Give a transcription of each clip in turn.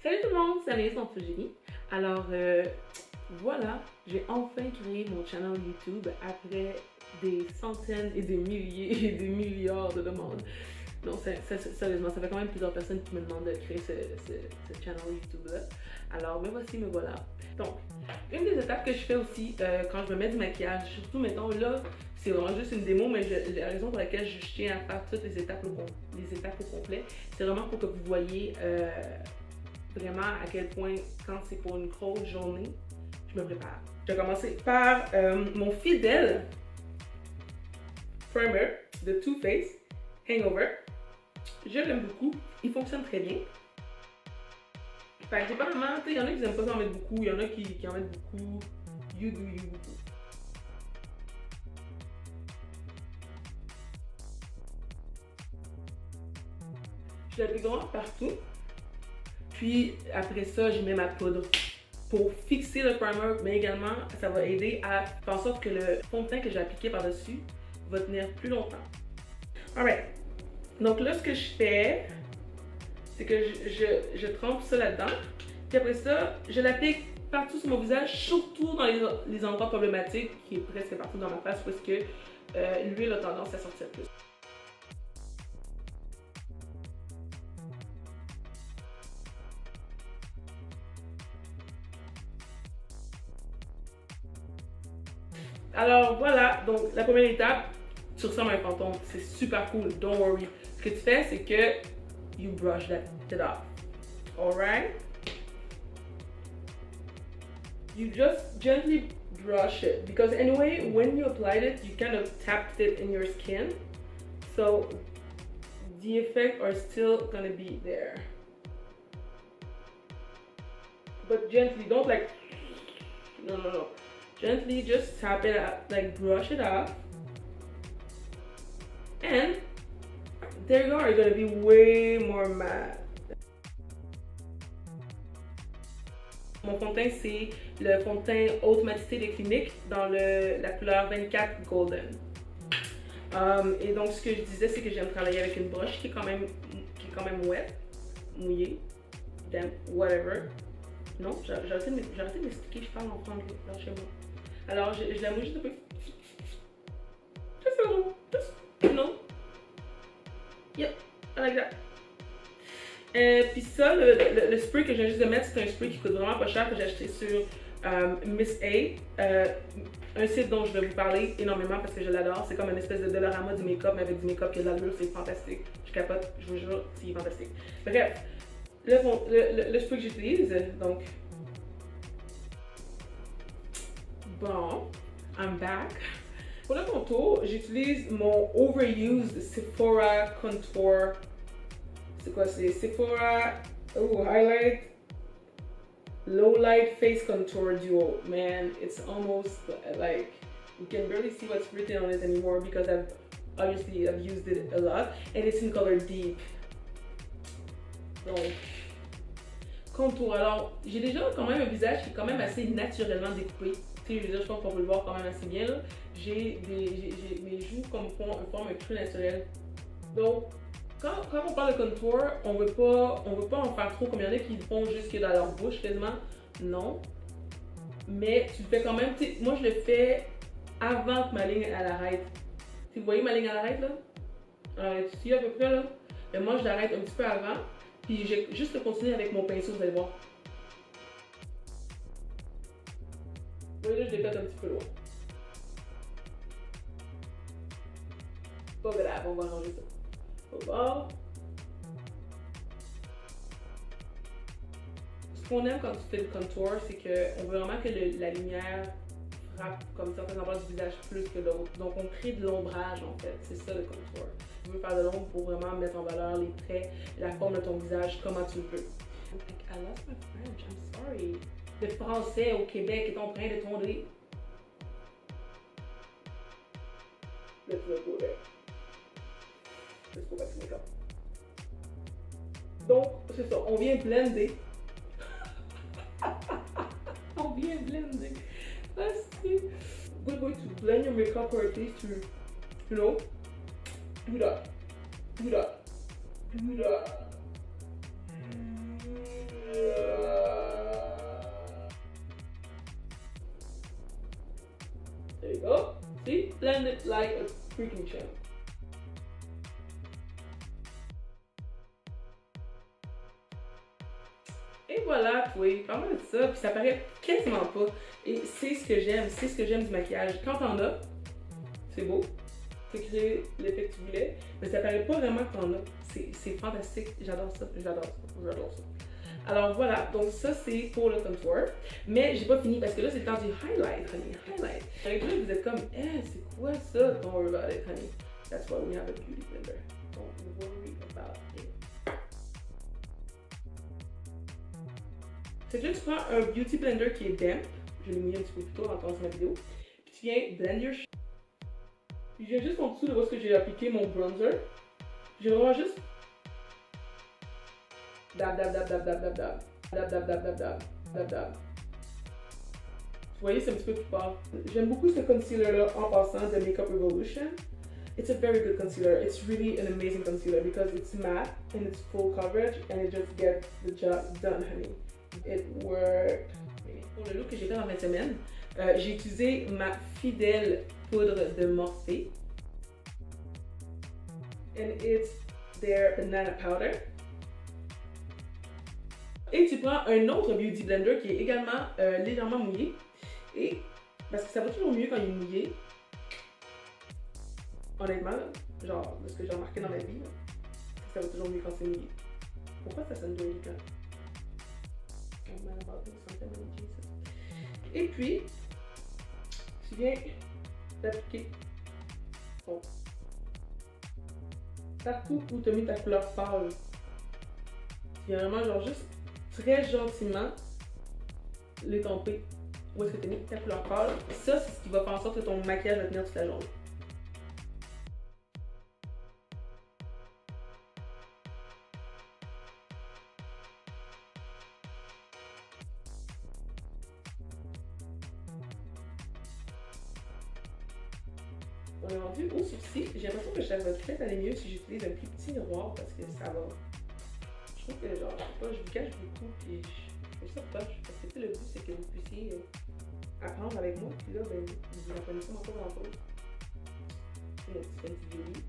Salut tout le monde, c'est Anaïs Antougénie. Alors voilà, j'ai enfin créé mon channel YouTube après des centaines et des milliers et des milliards de demandes. Non, sérieusement, ça fait quand même plusieurs personnes qui me demandent de créer ce channel YouTube-là. Alors, me voici, me voilà. Donc, une des étapes que je fais aussi quand je me mets du maquillage, surtout mettons là, c'est vraiment juste une démo, mais la raison pour laquelle je tiens à faire toutes les étapes au complet, c'est vraiment pour que vous voyez vraiment à quel point, quand c'est pour une grosse journée, je me prépare. Je vais commencer par mon fidèle primer de Too Faced Hangover. Je l'aime beaucoup, il fonctionne très bien. Fait que j'ai pas vraiment, tu sais, il y en a qui n'aiment pas en mettre beaucoup, il y en a qui en mettent beaucoup. You do you beaucoup. Je l'applique vraiment partout. Puis après ça, je mets ma poudre pour fixer le primer, mais également ça va aider à faire en sorte que le fond de teint que j'ai appliqué par-dessus va tenir plus longtemps. Alright. Donc là, ce que je fais, c'est que je trempe ça là-dedans. Puis après ça, je l'applique partout sur mon visage, surtout dans les endroits problématiques, qui est presque partout dans ma face, parce que l'huile a tendance à sortir plus. Alors voilà, donc la première étape, tu ressembles à un fantôme, c'est super cool, don't worry. Ce que tu fais, c'est que you brush that off, alright? You just gently brush it, because anyway, when you applied it, you kind of tapped it in your skin, so the effects are still gonna be there. But gently, don't like, no. Gently just tap it out, like brush it off. And there you are, you're gonna be way more matte. Mon fond de teint, c'est le fond de teint haute matité de Clinique dans la couleur 24 Golden. Et donc, ce que je disais, c'est que j'aime travailler avec une broche qui est quand même wet, mouillée, damp, whatever. Non, j'ai arrêté de m'expliquer, je parle en franglais, là chez moi. Alors, je la mouille juste un peu. Just a little, just, you know. Yep, I like that. Puis ça, le spray que je viens juste de mettre, c'est un spray qui coûte vraiment pas cher, que j'ai acheté sur Miss A. Un site dont je vais vous parler énormément parce que je l'adore. C'est comme une espèce de Dollarama du make-up, mais avec du make-up qui a de l'allure, c'est fantastique. Je capote, je vous jure, c'est fantastique. Bref, le spray que j'utilise, donc. Bon, I'm back. Pour le contour, j'utilise mon overused Sephora Contour. C'est quoi? C'est Sephora Highlight Low Light Face Contour Duo. Man, it's almost like you can barely see what's written on it anymore because I've used it a lot, and it's in color deep. Donc, contour. Alors, j'ai déjà quand même un visage qui est quand même assez naturellement découpé. Je veux dire, je pense qu'on peut le voir quand même assez bien. J'ai mes joues comme forme un creux naturel. Donc, quand on parle de contour, on veut pas en faire trop comme il y en a qui le font jusque dans leur bouche quasiment. Non. Mais tu le fais quand même. Moi, je le fais avant que ma ligne elle arrête. Vous voyez ma ligne elle arrête là? Ici à peu près là. Mais moi, je l'arrête un petit peu avant. Puis j'ai juste continuer avec mon pinceau, vous allez voir. Oui, là, je l'ai fait un petit peu loin. Pas grave, on va arranger ça. Au bord. Ce qu'on aime quand tu fais le contour, c'est qu'on veut vraiment que la lumière frappe comme certains endroits du visage plus que d'autres. Donc, on crée de l'ombrage, en fait. C'est ça, le contour. Tu veux faire de l'ombre pour vraiment mettre en valeur les traits, la forme de ton visage, comment tu le veux. I lost my French, I'm sorry. Le français au Québec est en train de tomber. Let's go there. Let's go back to makeup. Donc, c'est ça, on vient blender. On vient blender. Let's see. Good way to blend your makeup, or at least to, you know, do that. Do that. Do that. blend it like a freaking champ. Et voilà, oui, pas mal de ça, puis ça paraît quasiment pas. Et c'est ce que j'aime du maquillage. Quand t'en as, c'est beau, ça crée l'effet que tu voulais, mais ça paraît pas vraiment que t'en as. C'est fantastique, j'adore ça, j'adore ça, j'adore ça. Alors voilà, donc ça c'est pour le contour, mais j'ai pas fini parce que là c'est le temps du highlight, honey, highlight. Avec là vous êtes comme, eh, c'est quoi ça? Don't worry about it, honey. That's why we have a beauty blender. Don't worry about it. C'est que là tu prends un beauty blender qui est damp, je l'ai mis un petit peu plus tôt dans le de ma vidéo, puis tu viens blend your shit. Puis je viens juste en dessous de où est-ce que j'ai appliqué mon bronzer. Je vais vraiment juste dab dab dab dab dab dab dab dab dab dab dab dab dab dab. Vous voyez, c'est un petit peu plus fort. J'aime beaucoup ce concealer là en passant de Makeup Revolution. It's a very good concealer. It's really an amazing concealer because it's matte and it's full coverage and it just gets the job done, honey. It worked. Pour le look que j'ai fait dans la semaine, j'ai utilisé ma fidèle poudre de Morphe. And it's their banana powder. Et tu prends un autre beauty blender qui est également légèrement mouillé. Et parce que ça va toujours mieux quand il est mouillé. Honnêtement, genre de ce que j'ai remarqué dans ma vie, ça va toujours mieux quand c'est mouillé. Pourquoi ça sonne délicat? Et puis, tu viens d'appliquer partout où tu as mis ta couleur pâle. Tu viens vraiment genre juste très gentiment l'étamper. Où est-ce que tu as mis ta couleur pâle? Ça, c'est ce qui va faire en sorte que ton maquillage va tenir toute la journée. On est rendu au sourcil. J'ai l'impression que ça va peut-être aller mieux si j'utilise un plus petit miroir parce que ça va. Je trouve que genre, je sais pas, je vous cache beaucoup puis je trouve ça poche parce que tu sais, le but c'est que vous puissiez apprendre avec moi puis là, ben, vous apprenez sûrement pas grand chose. C'est mon petit Fenty Beauty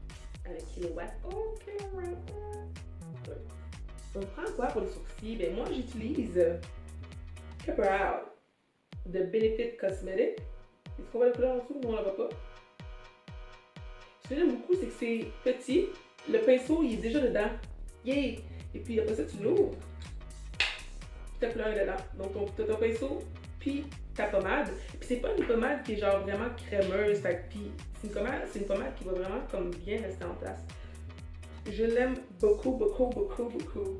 avec Kilowatt. Oh, Kilowatt! Ouais. On prend quoi pour les sourcils? Ben moi j'utilise Pepper Out de Benefit Cosmetics. Est-ce qu'on voit la couleur en dessous ou on la voit pas? Ce que j'aime beaucoup, c'est que c'est petit. Le pinceau, il est déjà dedans. Yay! Et puis après ça, tu l'ouvres. Puis ta couleur est dedans. Donc, tu as ton pinceau, puis ta pommade. Puis c'est pas une pommade qui est genre vraiment crémeuse. Fait puis c'est une pommade qui va vraiment comme bien rester en place. Je l'aime beaucoup, beaucoup, beaucoup, beaucoup.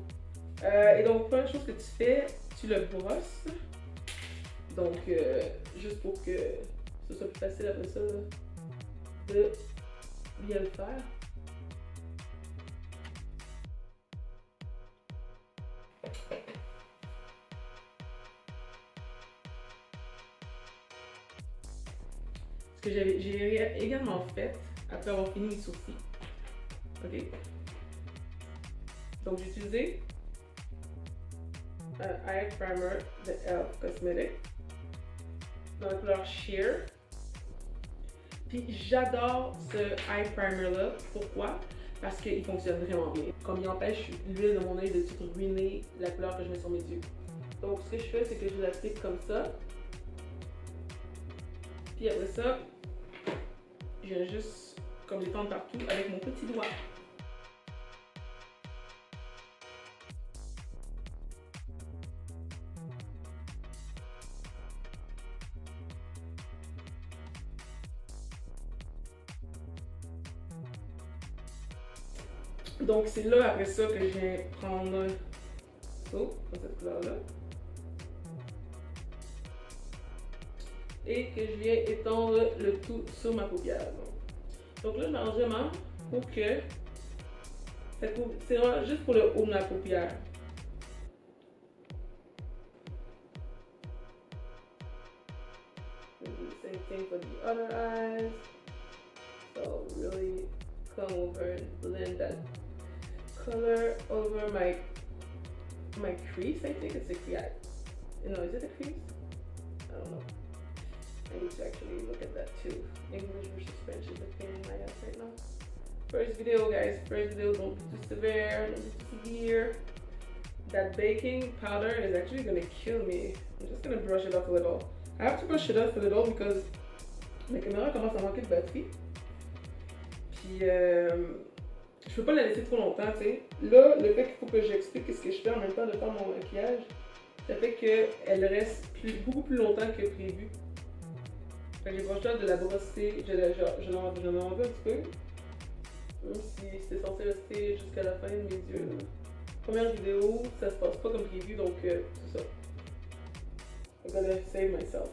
Et donc, première chose que tu fais, tu le brosses. Donc, juste pour que ce soit plus facile après ça, de bien le faire. Ce que j'ai également fait après avoir fini mes sourcils. Ok. Donc j'ai utilisé un eye primer de e.l.f. Cosmetics dans la couleur Sheer. Puis j'adore ce eye primer là. Pourquoi? Parce qu'il fonctionne vraiment bien. Comme il empêche l'huile de mon œil de tout ruiner la couleur que je mets sur mes yeux. Donc ce que je fais, c'est que je l'applique comme ça. Puis après ça, je viens juste comme l'étendre partout avec mon petit doigt. Donc c'est là après ça que je viens prendre ça, comme cette couleur-là. Et que je viens étendre le tout sur ma paupière. Donc là je m'arrange vraiment pour que c'est vraiment juste pour le haut de ma paupière. Same thing for the other eyes. So really come over and blend that color over my crease. I think it's a crease. No, is it a crease? I don't know. I need to actually look at that too. English versus French is a pain in my ass right now. First video, guys. First video, don't be too severe, don't be too severe. That baking powder is actually gonna kill me. I'm just gonna brush it off a little. I have to brush it off a little because la caméra commence à manquer de batterie. Puis je peux pas la laisser trop longtemps, tu sais. Là, le fait qu'il faut que j'explique ce que je fais en même temps de faire mon maquillage, ça fait qu'elle reste beaucoup plus longtemps que prévu. Fait que j'ai pas le choix de la brosser, je l'en enlevé un petit peu. Même si c'était censé rester jusqu'à la fin de mes yeux. Première vidéo, ça se passe pas comme prévu, donc c'est ça. I gotta save myself.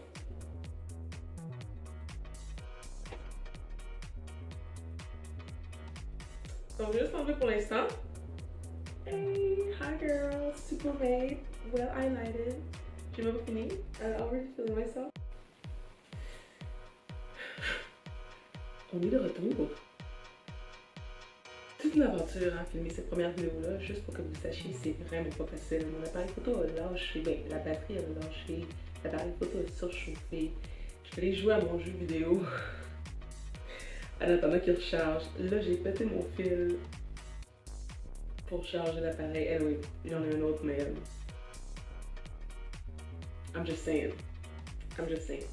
Donc, je vais juste enlever pour l'instant. Hey, hi girls, super made, well highlighted. J'ai même pas fini. I already feeling myself. On est de retour. Toute une aventure à filmer cette première vidéo-là, juste pour que vous sachiez, c'est vraiment pas facile. Mon appareil photo a lâché, ben, la batterie a lâché, l'appareil photo est surchauffé. Je vais aller jouer à mon jeu vidéo en attendant qu'il recharge. Là, j'ai pété mon fil pour charger l'appareil. Anyway, j'en ai un autre, mais I'm just saying. I'm just saying.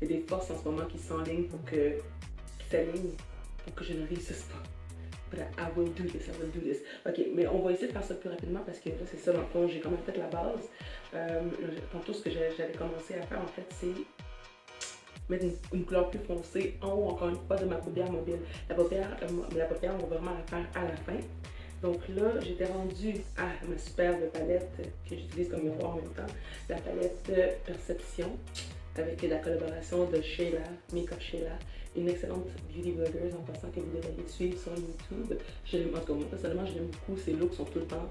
Il y a des forces en ce moment qui s'enlignent pour que je ne réussisse pas. But I will do this, I will do this. Ok, mais on va essayer de faire ça plus rapidement parce que là, c'est ça, dans le fond, j'ai quand même fait la base. Tantôt, ce que j'allais commencer à faire, en fait, c'est mettre une couleur plus foncée en haut, encore une fois, de ma paupière mobile. La paupière, on va vraiment la faire à la fin. Donc là, j'étais rendue à ma superbe palette que j'utilise comme miroir en même temps. La palette Perception, avec la collaboration de Sheila, Makeup Sheila, une excellente beauty blogger en passant que vous devriez suivre sur YouTube. Je l'aime, en tout cas, moi personnellement, je l'aime beaucoup. Ses looks sont tout le temps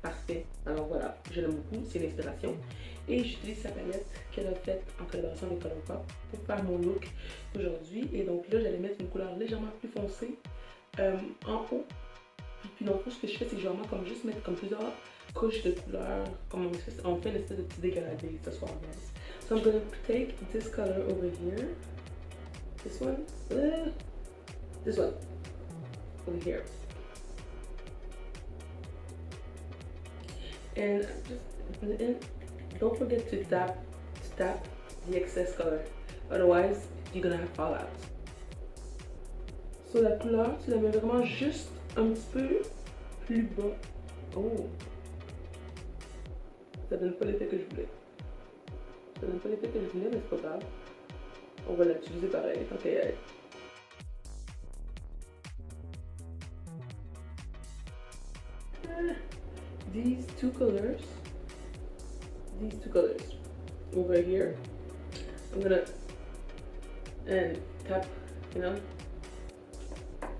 parfaits. Alors voilà, je l'aime beaucoup, c'est l'inspiration. Et j'utilise sa palette qu'elle a faite en collaboration avec Colourpop pour faire mon look aujourd'hui. Et donc là, j'allais mettre une couleur légèrement plus foncée en haut. Puis dans le fond, ce que je fais, c'est que je vais vraiment comme juste mettre comme plusieurs couches de couleurs, comme on fait une espèce de petit dégradé ce soir, guys. So I'm gonna take this color over here. This one? This one. Over here. And don't forget to tap the excess color. Otherwise, you're gonna have fallout. So la couleur, tu la mets vraiment juste un petit peu plus bas. Oh! Ça donne pas l'effet que je voulais. Ça donne pas l'effet que je voulais, mais c'est pas grave. On va l'utiliser pareil. Ok, allez. These two colors over here, I'm gonna tap, you know,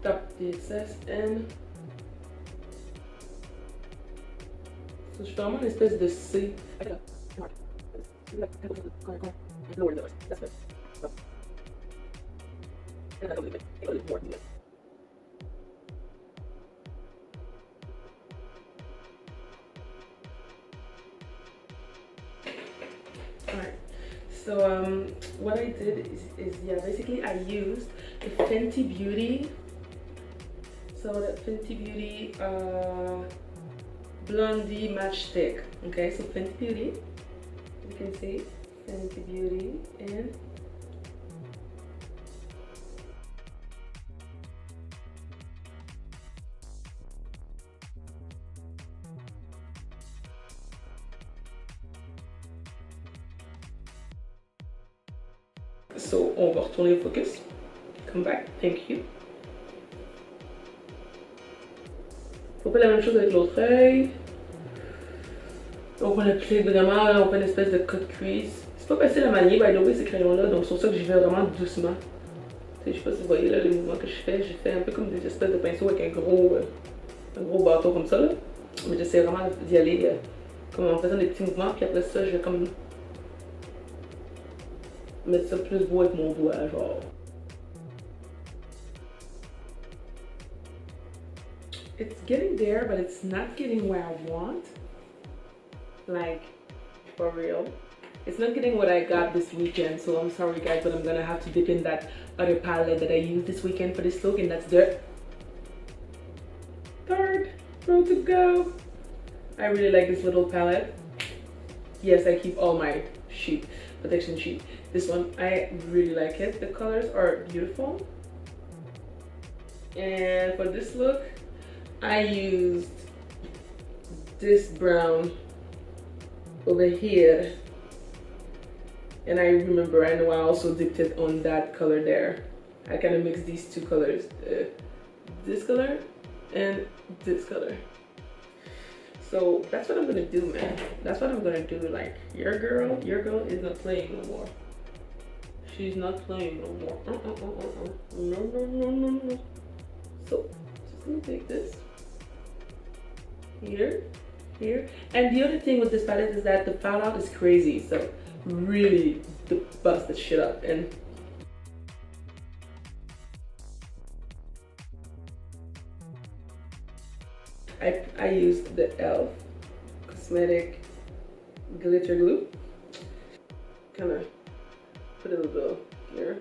tap the excess and so je fais vraiment une espèce de C. Lower the nose. That's good. And a little bit more. Alright. So what I did is yeah, basically I used a Fenty Beauty. So that Fenty Beauty Blondie Matchstick. Okay, so Fenty Beauty. You can see Fenty Beauty and so on va retourner au focus. Come back, thank you. On fait la même chose avec l'autre œil. Donc on applique vraiment, on fait une espèce de cut crease. C'est pas facile à manier, by the way, ces crayons-là, donc c'est pour ça que j'y vais vraiment doucement. Je sais pas si vous voyez là les mouvements que je fais un peu comme des espèces de pinceaux avec un gros bâton comme ça là. Mais j'essaie vraiment d'y aller comme en faisant des petits mouvements, puis après ça je vais comme mettre ça plus beau avec mon doigt, genre. It's getting there, but it's not getting where I want. Like, for real. It's not getting what I got this weekend, so I'm sorry guys, but I'm gonna have to dip in that other palette that I used this weekend for this look, and that's the Tarte Pro to Go. I really like this little palette. Yes, I keep all my sheet, protection sheet. This one, I really like it. The colors are beautiful. And for this look, I used this brown over here. And I remember, I know I also dipped it on that color there. I kind of mixed these two colors, this color and this color. So that's what I'm gonna do, man. That's what I'm gonna do. Like, your girl is not playing no more. She's not playing no more. No. So just gonna take this here. And the other thing with this palette is that the fallout is crazy. So really bust this shit up. And I used the e.l.f. Cosmetic glitter glue. Kind of put a little here,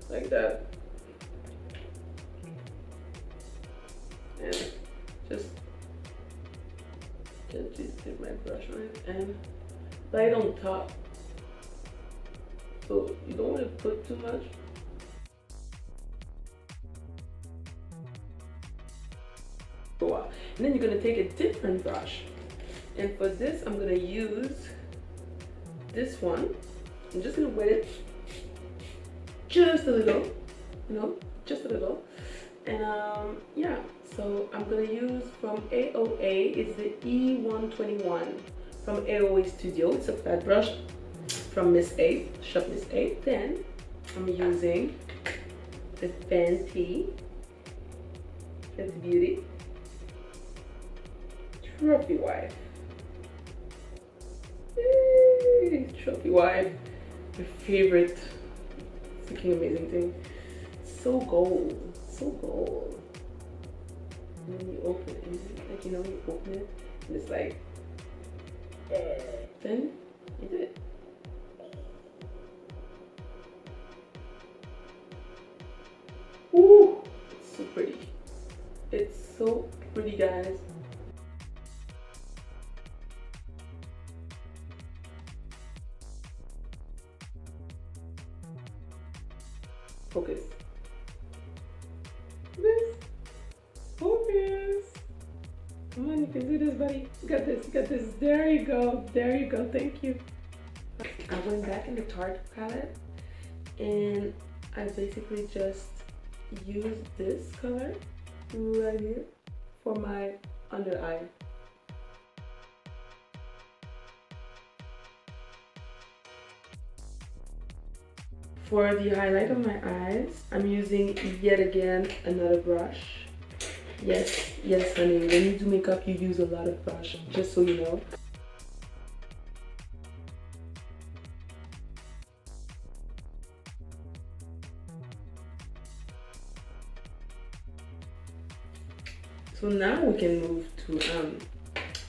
like that, and just gently dip my brush on it and light on top. So you don't want to put too much. Wow. And then you're gonna take a different brush, and for this I'm gonna use this one. I'm just gonna wet it just a little, you know, just a little. And yeah, so I'm gonna use from AOA. It's the E121 from AOA Studio. It's a flat brush from Miss A, shop Miss A. Then I'm using the Fenty Beauty Trophy Wife. Yay, Trophy Wife, my favorite freaking amazing thing. So gold, so gold. And then you open it, like, you know, you open it and it's like, then you do it. Ooh, it's so pretty. It's so pretty, guys. Focus. Focus. Come on, you can do this, buddy. You got this, you got this. There you go. There you go. Thank you. I went back in the Tarte palette and I basically just used this color right here for my under eye. For the highlight of my eyes, I'm using yet again another brush. Yes, honey, when you do makeup, you use a lot of brush, just so you know. So now we can move to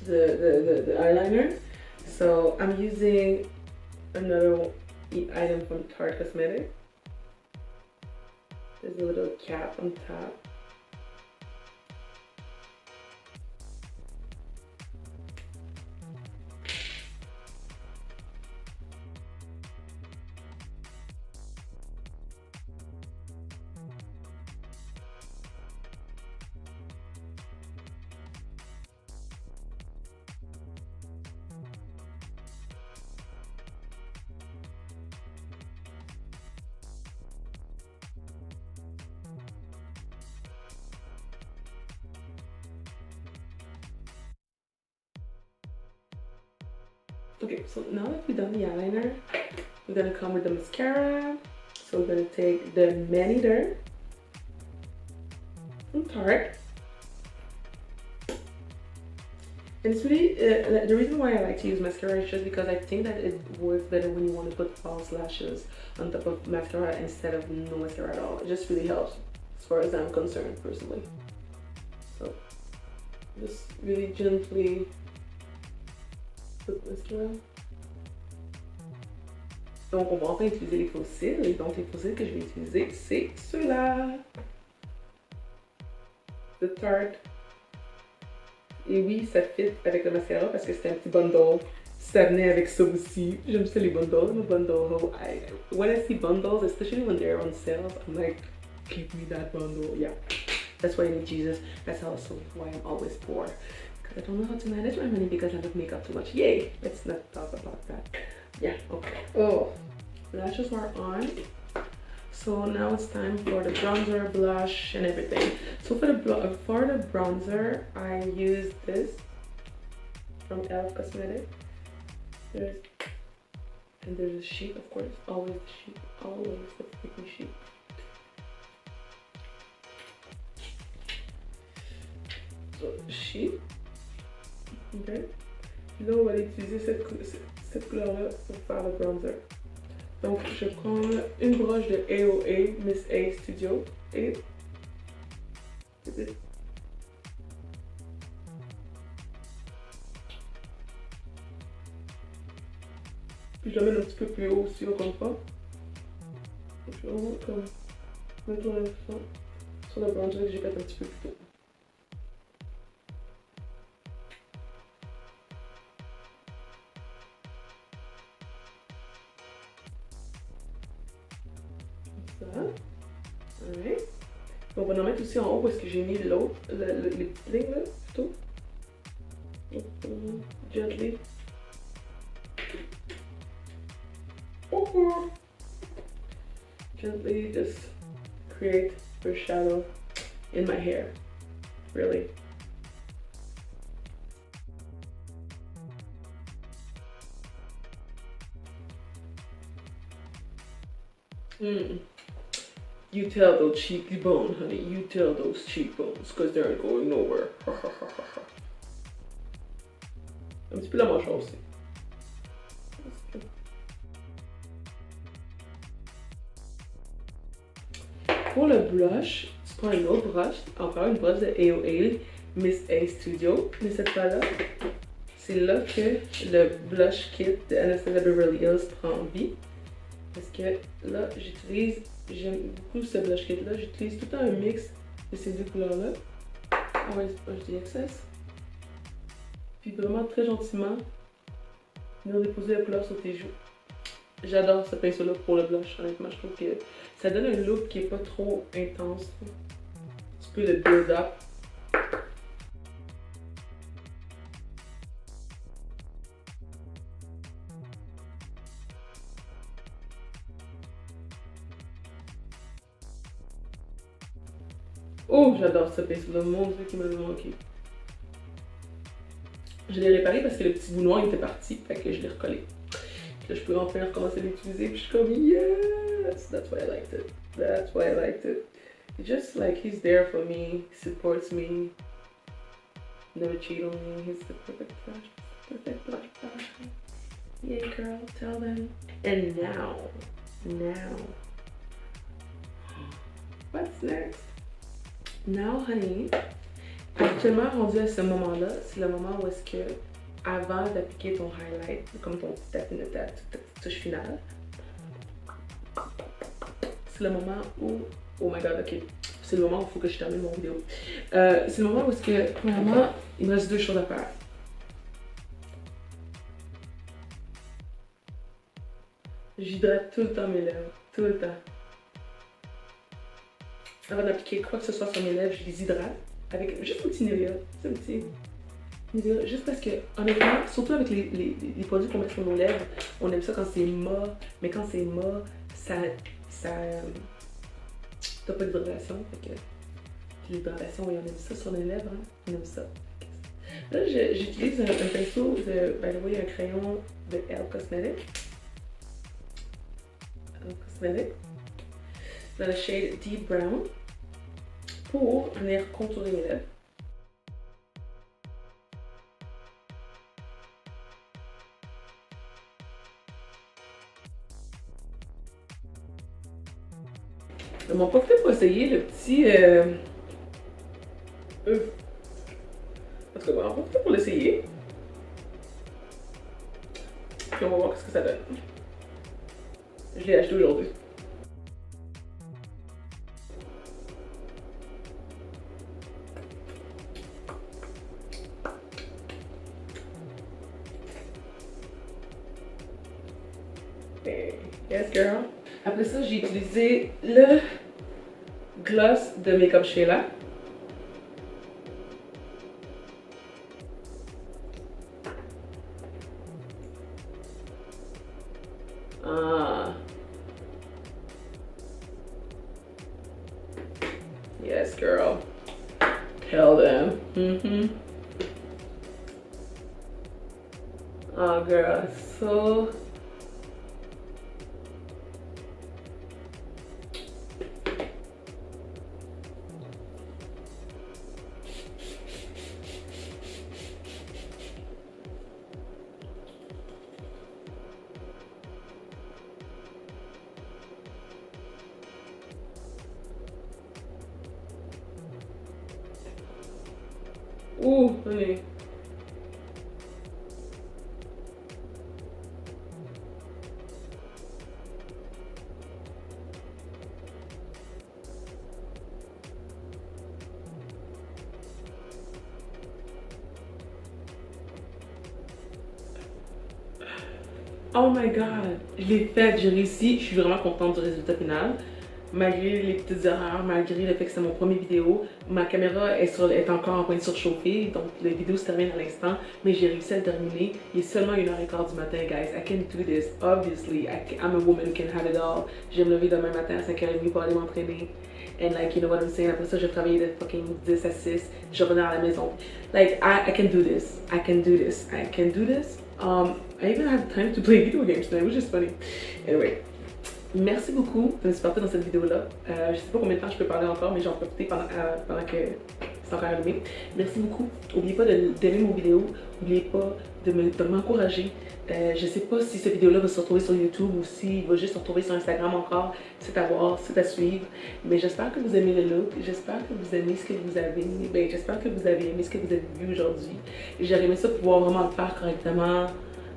the eyeliner. So I'm using another item from Tarte Cosmetic. There's a little cap on top. Okay, so now that we've done the eyeliner, we're gonna come with the mascara. So we're gonna take the Man Eater from Tarte. And it's really, the reason why I like to use mascara is just because I think that it works better when you want to put false lashes on top of mascara instead of no mascara at all. It just really helps as far as I'm concerned personally. So just really gently Toute mascara. Donc, on va enfin utiliser les faux cils. Et donc, les faux cils que je vais utiliser, c'est ceux-là. The Tarte. Et oui, ça fit avec le mascara parce que c'était un petit bundle. Ça venait avec ça aussi. J'aime ça les bundles. I'm a bundle. When I see bundles, especially when they're on sale, I'm like, give me that bundle. Yeah. That's why I need Jesus. That's also why I'm always poor. Because I don't know how to manage my money because I love makeup too much. Yay! Let's not talk about that. Yeah, okay. Oh, lashes are on. So now it's time for the bronzer, blush, and everything. So for the bronzer, I use this from e.l.f. Cosmetics. There's a sheet, of course. Always the sheet. Always the freaking sheet. So sheet. Okay. Puis là, on va utiliser cette couleur-là pour faire le bronzer. Donc, je prends une broche de AOA Miss A Studio et puis je la mets un petit peu plus haut aussi, encore une fois. Je vais vraiment comme mettre l'accent sur le bronzer que j'ai fait un petit peu plus tôt. Alright. On va en mettre aussi en haut parce que j'ai mis l'autre, les petites lignes là, plutôt. Gently. Gently just create a shadow in my hair. Really. You tell those cheeky bones, honey. You tell those cheekbones, because they're going nowhere. Un petit peu la mâchoire aussi. Pour le blush, tu prends une autre broche, encore une broche de AOA Miss A Studio. Mais cette fois-là, c'est là que le blush kit de Anastasia Beverly Hills prend vie. Parce que là, j'aime beaucoup ce blush kit là, j'utilise tout le temps un mix de ces deux couleurs là. Always brush the excess. Puis vraiment très gentiment, venir déposer la couleur sur tes joues. J'adore ce pinceau là pour le blush, honnêtement, je trouve que ça donne un look qui est pas trop intense. Un petit peu de build-up. Oh, j'adore ce pinceau-là, mon Dieu qui m'a manqué. Je l'ai réparé parce que le petit bout noir il était parti, fait que je l'ai recollé. Puis là, je peux enfin recommencer à l'utiliser, puis je suis comme yes! That's why I liked it. That's why I liked it. It's just like he's there for me, supports me, never cheat on me, he's the perfect blush, perfect blush. Yeah, girl, tell them. And now, what's next? Now, honey, actuellement rendu à ce moment-là, c'est le moment où est-ce que, avant d'appliquer ton highlight, comme ton petit tapis de ta petite touche finale, c'est le moment où, oh my god, ok, c'est le moment où il faut que je termine mon vidéo. C'est le moment où est-ce que, premièrement, il me reste deux choses à faire. J'hydrate tout le temps mes lèvres, tout le temps. Avant d'appliquer quoi que ce soit sur mes lèvres, je les hydrate avec juste un petit Nivea. C'est un petit Nivea. Juste parce que, honnêtement, surtout avec les produits qu'on met sur nos lèvres, on aime ça quand c'est mat, mais quand c'est mat, t'as pas d'hydratation. Fait que l'hydratation, oui, on aime ça sur les lèvres, hein? On aime ça. Là, j'utilise un pinceau de, by the way, un crayon de e.l.f. Cosmetics. Dans le shade Deep Brown pour venir contourer mes lèvres. On m'a pas fait pour essayer le petit en tout cas, on m'a pas fait pour l'essayer. Puis on va voir ce que ça donne. Je l'ai acheté aujourd'hui. Yes, girl. Après ça, j'ai utilisé le gloss de Makeup Sheila. Yes, girl. Tell them. Oh, girl, so. Ooh, honey. Oh my god, je l'ai fait, j'ai réussi, je suis vraiment contente du résultat final. Malgré les petites erreurs, malgré le fait que c'est mon premier vidéo, ma caméra est encore en train de surchauffer, donc la vidéo se termine à l'instant, mais j'ai réussi à le terminer. Il est seulement 1h15 du matin, guys. I can do this, obviously. I'm a woman who can have it all. Je vais me lever demain matin à 5h30 pour aller m'entraîner. And like, you know what I'm saying? Après ça, je vais travailler de fucking 10 à 6. Je reviens à la maison. Like, I can do this. I can do this. I can do this. I even have time to play video games tonight, which is funny. Anyway. Merci beaucoup de me supporter dans cette vidéo-là. Je sais pas combien de temps je peux parler encore, mais j'en profite pendant que c'est encore allumé. Merci beaucoup. N'oubliez pas d'aimer mon vidéo. N'oubliez pas de m'encourager. Je sais pas si cette vidéo-là va se retrouver sur YouTube ou s'il va juste se retrouver sur Instagram encore. C'est à voir, c'est à suivre. Mais j'espère que vous aimez le look. J'espère que vous aimez ce que vous avez. Ben, j'espère que vous avez aimé ce que vous avez vu aujourd'hui. J'aurais aimé ça pouvoir vraiment le faire correctement,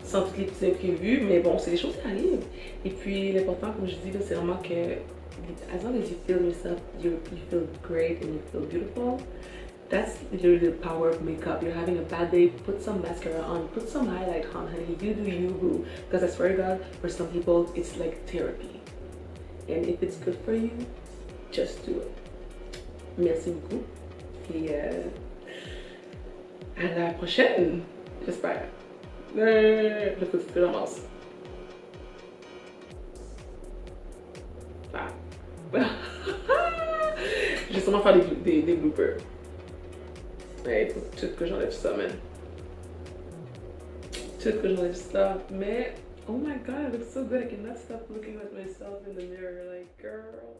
sans toutes les petits imprévus, mais bon, c'est des choses qui arrivent. Et puis, l'important, comme je dis, c'est vraiment que, as long as you feel yourself, you feel great and you feel beautiful, that's literally the power of makeup. You're having a bad day, put some mascara on, put some highlight on, honey. You do you, boo. Because I swear to God, for some people, it's like therapy. And if it's good for you, just do it. Merci beaucoup. Et à la prochaine, j'espère. Le petit peu d'avance. Ah. Je vais sûrement faire des bloopers. Il faut tout que j'enlève ça, man. Tout que j'enlève ça. Mais, oh my god, I look so good. I cannot stop looking at myself in the mirror. Like, girl.